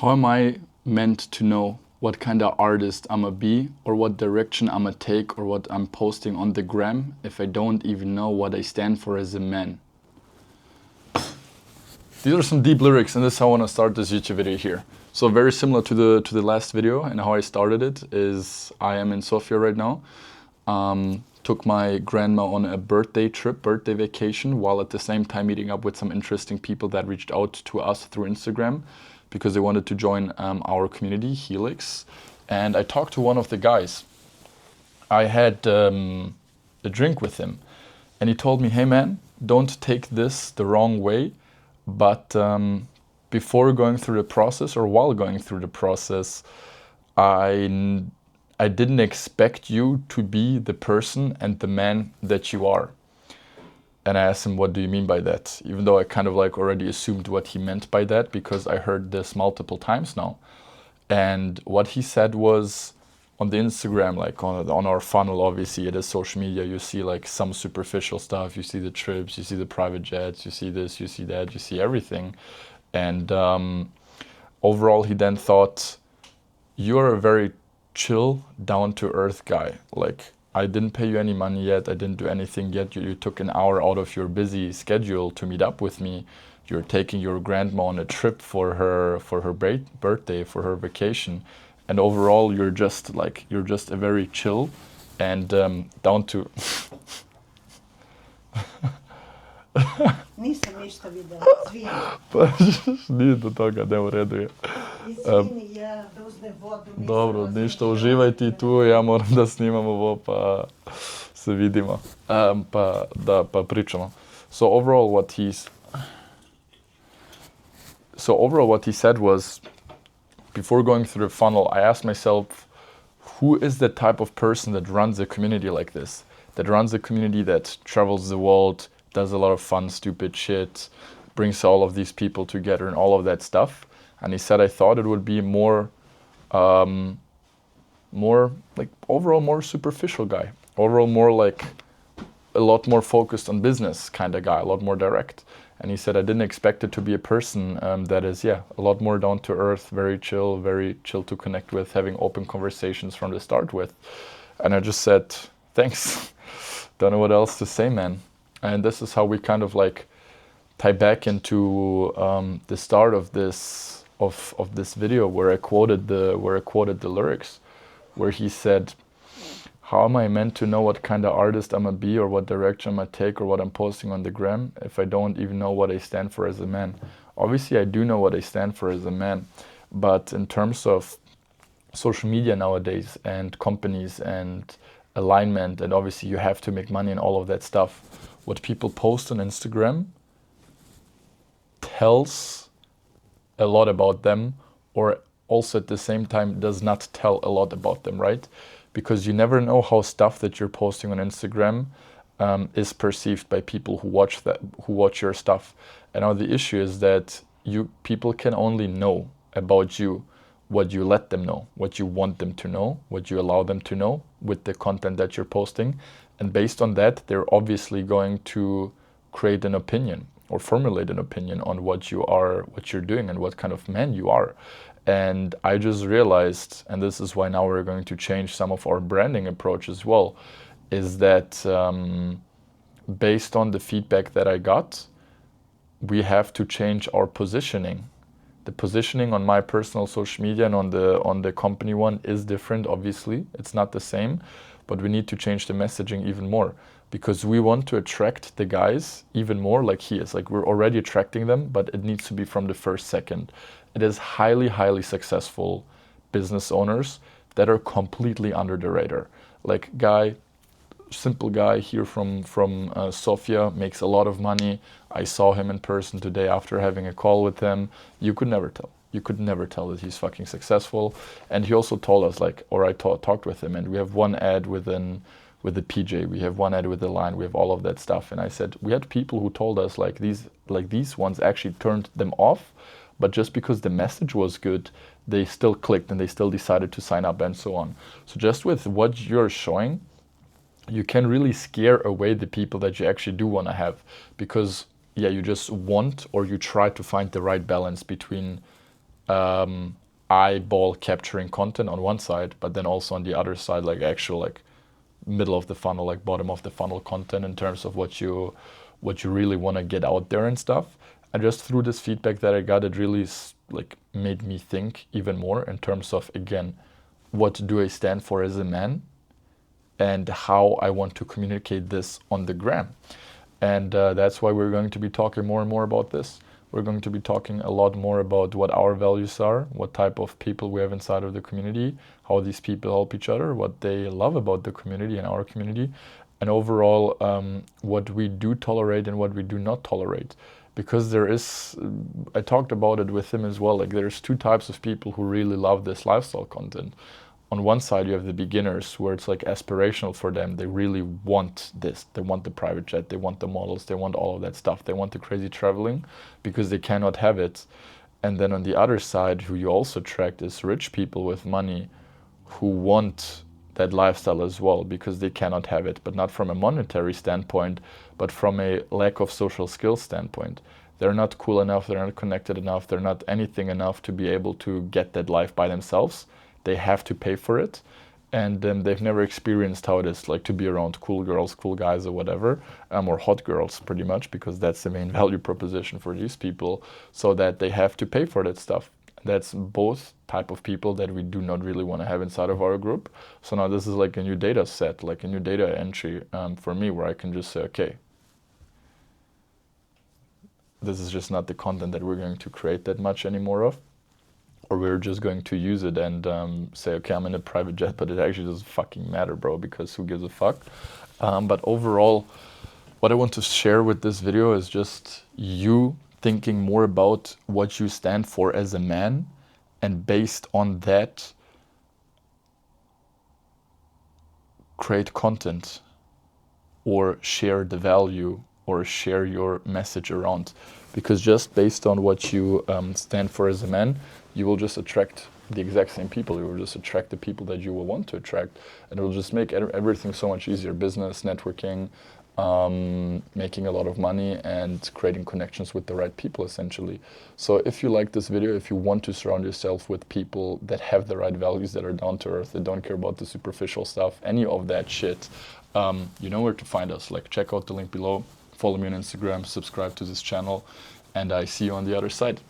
How am I meant to know what kind of artist I'm gonna be or what direction I'm gonna take or what I'm posting on the gram if I don't even know what I stand for as a man? These are some deep lyrics, and this is how I want to start this YouTube video here. So very similar to the last video, and how I started it is I am in Sofia right now. Took my grandma on a birthday vacation, while at the same time meeting up with some interesting people that reached out to us through Instagram because they wanted to join our community, Helix. And I talked to one of the guys. I had a drink with him, and he told me, "Hey man, don't take this the wrong way, but before going through the process or while going through the process, I didn't expect you to be the person and the man that you are." And I asked him, "What do you mean by that?" Even though I kind of like already assumed what he meant by that because I heard this multiple times now. And what he said was, on the Instagram, like on our funnel, obviously it is social media, you see like some superficial stuff, you see the trips, you see the private jets, you see this, you see that, you see everything. And overall he then thought, "You're a very chill, down-to-earth guy. Like, I didn't pay you any money yet, I didn't do anything yet, you took an hour out of your busy schedule to meet up with me. You're taking your grandma on a trip for her birthday, for her vacation. And overall, you're just a very chill and down to..." Nisam ništa videla, izvini. Pa nije do toga, ne, u redu je. Izvini, ja da uzmem vodu. Dobro, ništa, uživaj ti tu, ja moram da snimam ovo, pa se vidimo. Pa pričamo. So overall what he said was, before going through the funnel, I asked myself, who is the type of person that runs a community like this? That runs a community that travels the world, does a lot of fun, stupid shit, brings all of these people together and all of that stuff. And he said, I thought it would be more like overall more superficial guy. Overall more like a lot more focused on business kind of guy, a lot more direct. And he said, I didn't expect it to be a person that is, a lot more down to earth, very chill to connect with, having open conversations from the start with. And I just said, thanks. Don't know what else to say, man. And this is how we kind of like tie back into the start of this video where I quoted the lyrics, where he said, "How am I meant to know what kind of artist I'm gonna be or what direction I'm gonna take or what I'm posting on the gram if I don't even know what I stand for as a man?" Obviously, I do know what I stand for as a man, but in terms of social media nowadays and companies and alignment, and obviously you have to make money and all of that stuff, what people post on Instagram tells a lot about them, or also at the same time does not tell a lot about them, right? Because you never know how stuff that you're posting on Instagram is perceived by people who watch your stuff. And now the issue is that people can only know about you what you let them know, what you want them to know, what you allow them to know with the content that you're posting. And based on that, they're obviously going to create an opinion or formulate an opinion on what you're doing and what kind of man you are. And I just realized, and this is why now we're going to change some of our branding approach as well, is that based on the feedback that I got, we have to change our positioning. The positioning on my personal social media and on the company one is different, obviously. It's not the same, but we need to change the messaging even more because we want to attract the guys even more like he is. Like, we're already attracting them, but it needs to be from the first second. It is highly, highly successful business owners that are completely under the radar. Like, simple guy here from Sofia, makes a lot of money. I saw him in person today after having a call with him. You could never tell. You could never tell that he's fucking successful. And he also told us, like, or I talked with him, and we have one ad with the PJ, we have one ad with the line, we have all of that stuff. And I said, we had people who told us like these ones actually turned them off, but just because the message was good, they still clicked and they still decided to sign up and so on. So just with what you're showing, you can really scare away the people that you actually do want to have, because you just want, or you try to find the right balance between eyeball capturing content on one side, but then also on the other side, like actual like middle of the funnel, like bottom of the funnel content in terms of what you really want to get out there and stuff. And just through this feedback that I got, it really like made me think even more in terms of, again, what do I stand for as a man and how I want to communicate this on the gram. And that's why we're going to be talking more and more about this. We're going to be talking a lot more about what our values are, what type of people we have inside of the community, how these people help each other, what they love about the community and our community, and overall what we do tolerate and what we do not tolerate. Because there is, I talked about it with him as well, like there's two types of people who really love this lifestyle content. On one side, you have the beginners where it's like aspirational for them. They really want this. They want the private jet. They want the models. They want all of that stuff. They want the crazy traveling because they cannot have it. And then on the other side, who you also attract is rich people with money who want that lifestyle as well because they cannot have it, but not from a monetary standpoint, but from a lack of social skills standpoint. They're not cool enough, they're not connected enough, they're not anything enough to be able to get that life by themselves. They have to pay for it, and they've never experienced how it is like to be around cool girls, cool guys, or whatever, or hot girls, pretty much, because that's the main value proposition for these people. So that they have to pay for that stuff. That's both type of people that we do not really want to have inside of our group. So now this is like a new data set, like a new data entry for me, where I can just say, okay, this is just not the content that we're going to create that much anymore of. Or we're just going to use it and say, okay, I'm in a private jet, but it actually doesn't fucking matter, bro, because who gives a fuck? But overall, what I want to share with this video is just you thinking more about what you stand for as a man, and based on that, create content or share the value or share your message around. Because just based on what you stand for as a man, you will just attract the exact same people. You will just attract the people that you will want to attract, and it will just make everything so much easier. Business, networking, making a lot of money, and creating connections with the right people, essentially. So if you like this video, if you want to surround yourself with people that have the right values, that are down to earth, that don't care about the superficial stuff, any of that shit, you know where to find us. Like, check out the link below, follow me on Instagram, subscribe to this channel, and I see you on the other side.